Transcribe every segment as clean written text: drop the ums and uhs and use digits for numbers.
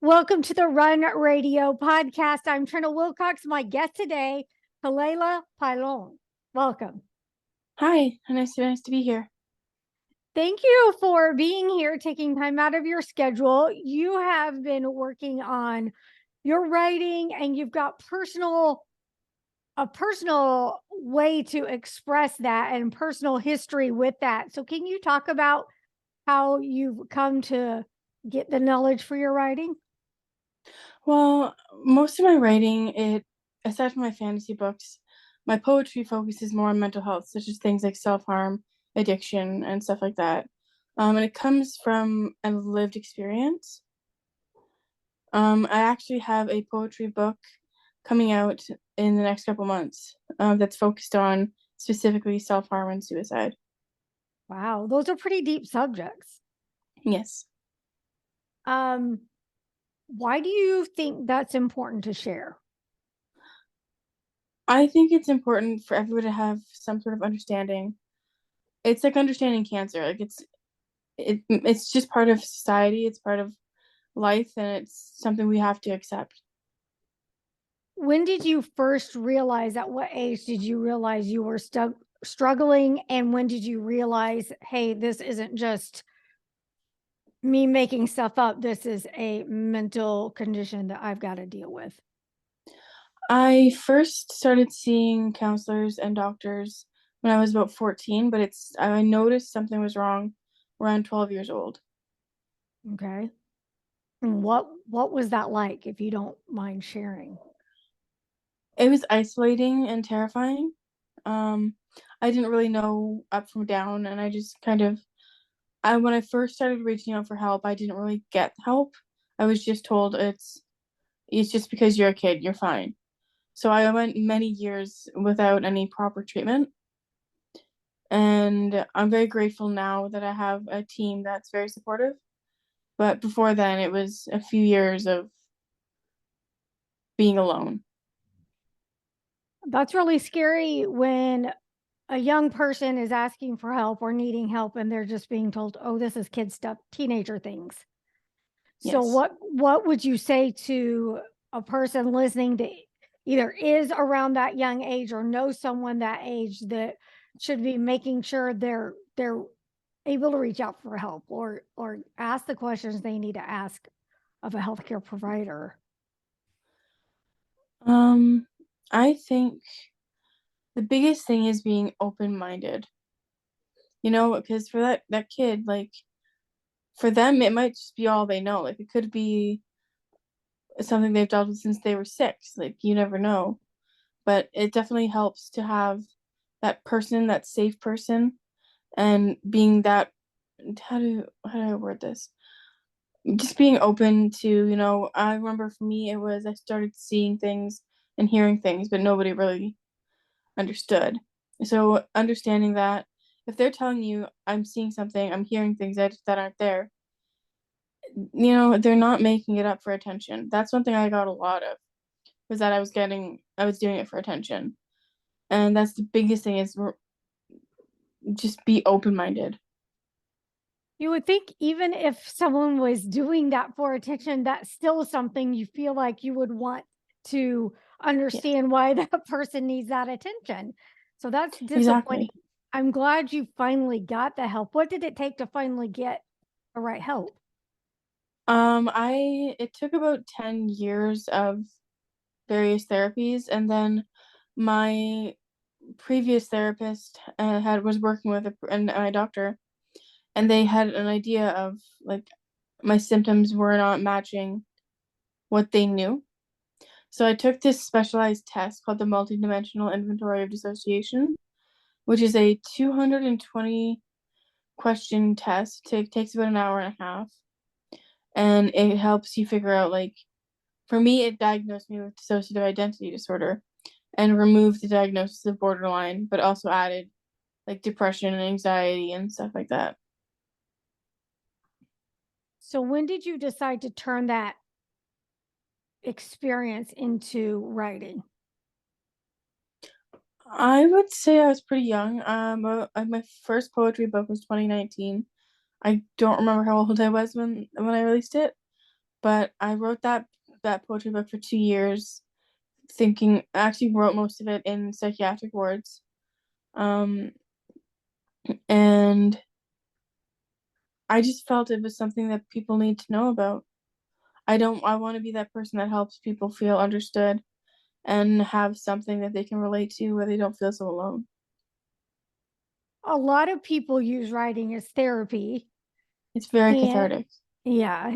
Welcome to the Run Radio podcast. I'm Trina Wilcox. My guest today, Kilaya Pilon. Welcome. Hi, nice to be here. Thank you for being here, taking time out of your schedule. You have been working on your writing and you've got a personal way to express that and personal history with that. So can you talk about how you've come to get the knowledge for your writing? Well, most of my writing, aside from my fantasy books, my poetry focuses more on mental health, such as things like self-harm, addiction, and stuff like that. And it comes from a lived experience. I actually have a poetry book coming out in the next couple months, that's focused on specifically self-harm and suicide. Wow, those are pretty deep subjects. Yes. Um, why do you think that's important to share? I think it's important for everyone to have some sort of understanding. It's like understanding cancer. It's just part of society, it's part of life, and it's something we have to accept. When did you first realize, at what age did you realize you were struggling? And when did you realize, hey, this isn't just me making stuff up, this is a mental condition that I've got to deal with? I first started seeing counselors and doctors when I was about 14, but I noticed something was wrong around 12 years old. Okay. And what was that like, if you don't mind sharing? It was isolating and terrifying. um I didn't really know up from down, and I just kind of I when I first started reaching out for help, I didn't really get help. I was just told it's just because you're a kid, you're fine. So I went many years without any proper treatment. And I'm very grateful now that I have a team that's very supportive. But before then, it was a few years of being alone. That's really scary when a young person is asking for help or needing help and they're just being told, "Oh, this is kid stuff, teenager things." So Yes. what would you say to a person listening that either is around that young age or knows someone that age that should be making sure they're able to reach out for help or ask the questions they need to ask of a healthcare provider? Um, I think the biggest thing is being open-minded. Because for that kid, like, for them, it might just be all they know. Like, it could be something they've dealt with since they were 6. Like, you never know. But it definitely helps to have that person, that safe person, and being that, how do I word this? Just being open to, I remember for me, it was I started seeing things and hearing things, but nobody really understood. So understanding that if they're telling you I'm seeing something, I'm hearing things that aren't there, they're not making it up for attention. That's one thing I got a lot of, was that I was doing it for attention. And that's the biggest thing, is just be open-minded. You would think even if someone was doing that for attention, that's still something you feel like you would want to Yeah, understand why that person needs that attention. So that's disappointing. exactly. I'm glad you finally got the help. What did it take to finally get the right help? I it took about 10 years of various therapies, and then my previous therapist had was working with and my doctor, and they had an idea of, like, my symptoms were not matching what they knew. So I took this specialized test called the Multidimensional Inventory of Dissociation, which is a 220 question test. It takes about an hour and a half, and it helps you figure out, like, for me, it diagnosed me with dissociative identity disorder and removed the diagnosis of borderline, but also added, like, depression and anxiety and stuff like that. So when did you decide to turn that experience into writing? I would say I was pretty young. My first poetry book was 2019. I don't remember how old I was when I released it, but I wrote that poetry book for 2 years, thinking I actually wrote most of it in psychiatric wards. Um, and I just felt it was something that people need to know about. I want to be that person that helps people feel understood and have something that they can relate to where they don't feel so alone. A lot of people use writing as therapy. It's very And cathartic. yeah,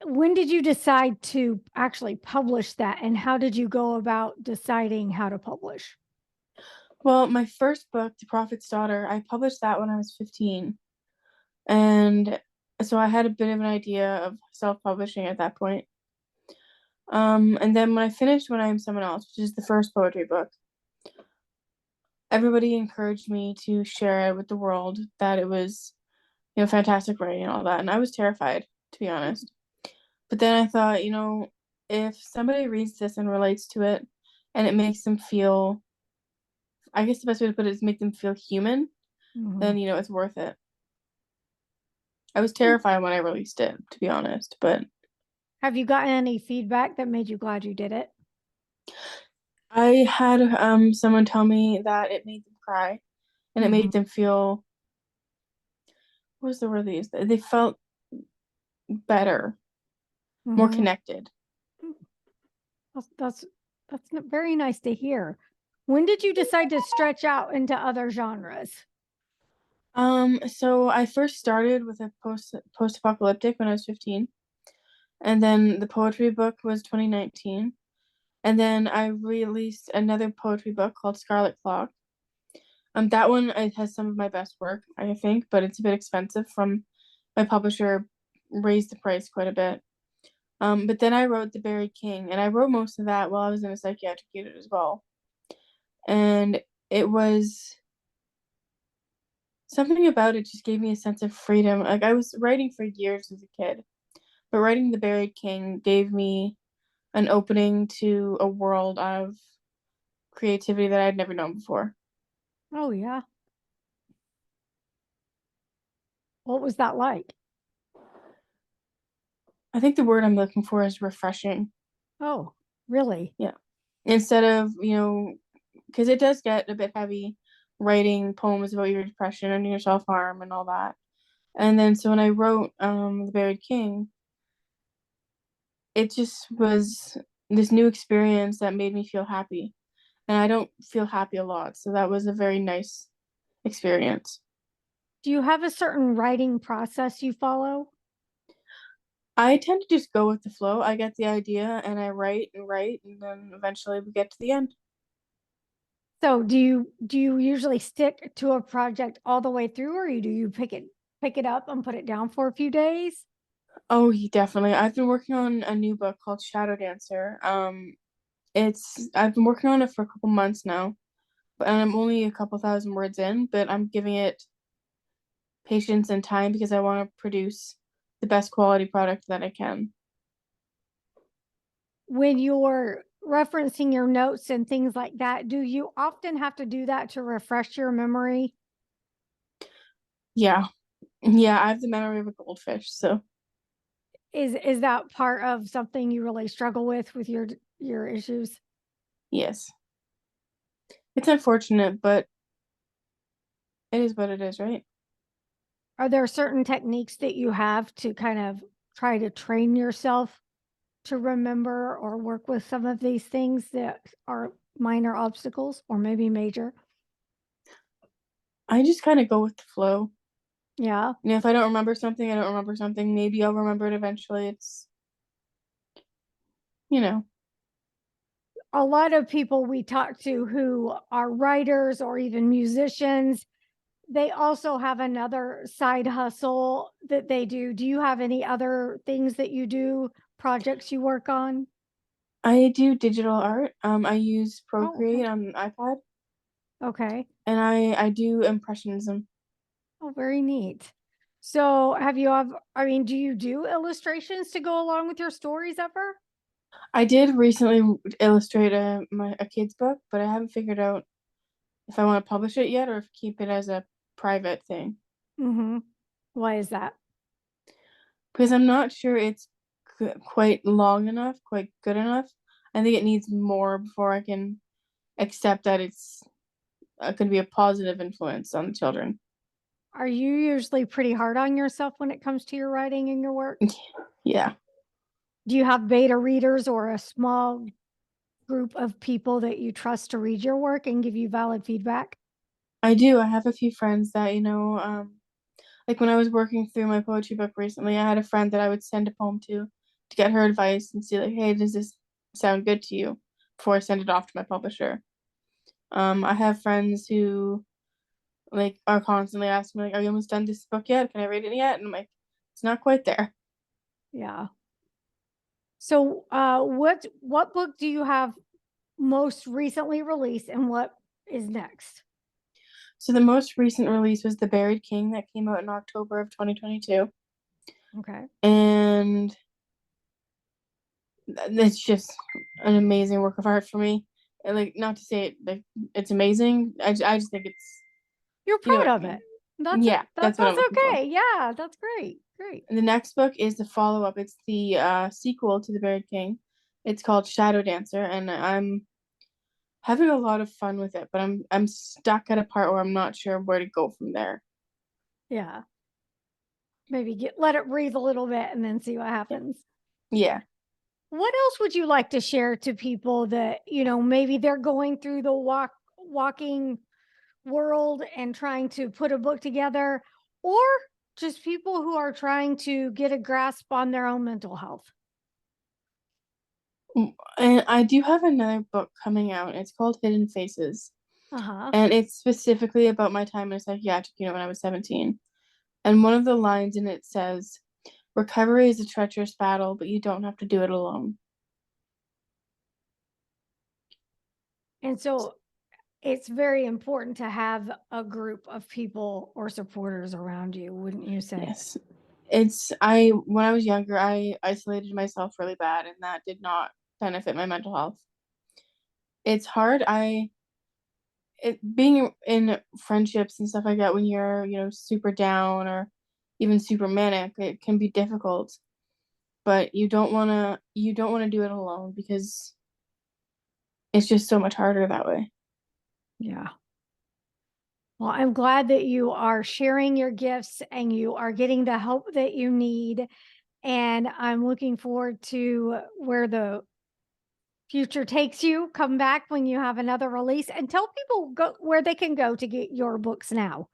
when did you decide to actually publish that? And how did you go about deciding how to publish? Well, my first book, The Prophet's Daughter, I published that when I was 15. And so I had a bit of an idea of self-publishing at that point. And then when I finished When I Am Someone Else, which is the first poetry book, everybody encouraged me to share it with the world that it was, fantastic writing and all that. And I was terrified, to be honest. But then I thought, if somebody reads this and relates to it and it makes them feel, I guess the best way to put it is make them feel human, Mhm. then, it's worth it. I was terrified when I released it, to be honest, but Have you gotten any feedback that made you glad you did it? I had someone tell me that it made them cry and it Mhm. made them feel, what was the word they used? They felt better, more Mhm. connected. That's that's very nice to hear. When did you decide to stretch out into other genres? So I first started with a post-apocalyptic when I was 15, and then the poetry book was 2019, and then I released another poetry book called Scarlet Clock. That one it has some of my best work, I think, but it's a bit expensive from my publisher raised the price quite a bit. But then I wrote The Buried King, and I wrote most of that while I was in a psychiatric unit as well. And it was something about it just gave me a sense of freedom. Like I was writing for years as a kid, but writing The Buried King gave me an opening to a world of creativity that I'd never known before. Oh yeah. What was that like? I think the word I'm looking for is refreshing. Oh, really? Yeah. Instead of, because it does get a bit heavy writing poems about your depression and your self harm and all that. And then so when I wrote The Buried King, it just was this new experience that made me feel happy. And I don't feel happy a lot, so that was a very nice experience. Do you have a certain writing process you follow? I tend to just go with the flow. I get the idea and I write and write, and then eventually we get to the end. So do you usually stick to a project all the way through, or do you pick it up and put it down for a few days? Oh, definitely. I've been working on a new book called Shadow Dancer. I've been working on it for a couple months now, but I'm only a couple thousand words in, but I'm giving it patience and time because I want to produce the best quality product that I can. When you're referencing your notes and things like that, do you often have to do that to refresh your memory? Yeah. Yeah, I have the memory of a goldfish, so Is that part of something you really struggle with your issues? yes. It's unfortunate, but it is what it is, right? Are there certain techniques that you have to kind of try to train yourself to remember or work with some of these things that are minor obstacles or maybe major? I just kind of go with the flow. Yeah. If I don't remember something, I don't remember something. Maybe I'll remember it eventually. It's, you know, A lot of people we talk to who are writers or even musicians, they also have another side hustle that they do. Do you have any other things that you do, projects you work on? I do digital art. I use Oh, okay. Procreate on an iPad, Okay. and I do impressionism. Oh, very neat. So, have you ever, I mean, do you do illustrations to go along with your stories ever? I did recently illustrate a kid's book, but I haven't figured out if I want to publish it yet or if keep it as a private thing Mm-hmm. Why is that? because I'm not sure it's quite long enough, quite good enough. I think it needs more before I can accept that it's going to be a positive influence on the children. Are you usually pretty hard on yourself when it comes to your writing and your work? Yeah, Do you have beta readers or a small group of people that you trust to read your work and give you valid feedback? I do. I have a few friends that, like when I was working through my poetry book recently, I had a friend that I would send a poem to get her advice and see like, hey, does this sound good to you before I send it off to my publisher. I have friends who like are constantly asking me like, are you almost done this book yet? Can I read it yet? And I'm like, it's not quite there. Yeah. So, what book do you have most recently released, and what is next? So the most recent release was The Buried King that came out in October of 2022. Okay. And it's just an amazing work of art for me. And like not to say it like it's amazing. I just think it's You're you know proud what of it. That's yeah, that's what I'm that's looking for. okay. Yeah, that's great. Great. And the next book is the follow-up. It's the sequel to The Buried King. It's called Shadow Dancer, and I'm having a lot of fun with it, but I'm stuck at a part where I'm not sure where to go from there. Yeah. Maybe let it breathe a little bit and then see what Yeah. happens. Yeah. What else would you like to share to people that, maybe they're going through the walking world and trying to put a book together, or just people who are trying to get a grasp on their own mental health? And I do have another book coming out. It's called Hidden Faces. Uh-huh. And it's specifically about my time in a psychiatric unit when I was 17. And one of the lines in it says, recovery is a treacherous battle, but you don't have to do it alone. And so it's very important to have a group of people or supporters around you, wouldn't you say? Yes. When I was younger, I isolated myself really bad, and that did not benefit my mental health. It's hard. Being in friendships and stuff like that when you're, super down or even super manic, it can be difficult. But you don't want to do it alone because it's just so much harder that way. Yeah. Well, I'm glad that you are sharing your gifts and you are getting the help that you need. And I'm looking forward to where the future takes you. Come back when you have another release and tell people where they can go to get your books now.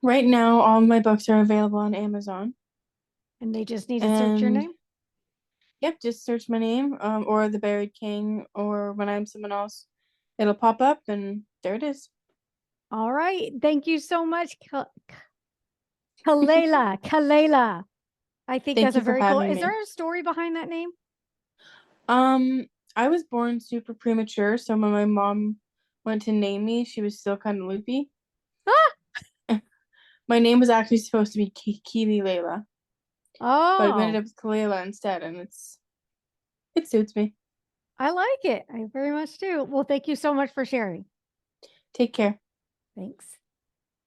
Right now, all my books are available on Amazon. And they just need to search your And name. yep, just search my name, or The Buried King, or When I'm Someone Else. It'll pop up, and there it is. All right. Thank you so much, Kilayla. Kilayla. I think Thank that's a you for very cool. having Is me. there a story behind that name? I was born super premature, so when my mom went to name me, she was still kind of loopy. Ah! My name was actually supposed to be Kilayla, but we ended Oh, up with Kilayla instead, and it suits me. I like it. I very much do. Well, thank you so much for sharing. Take care. Thanks.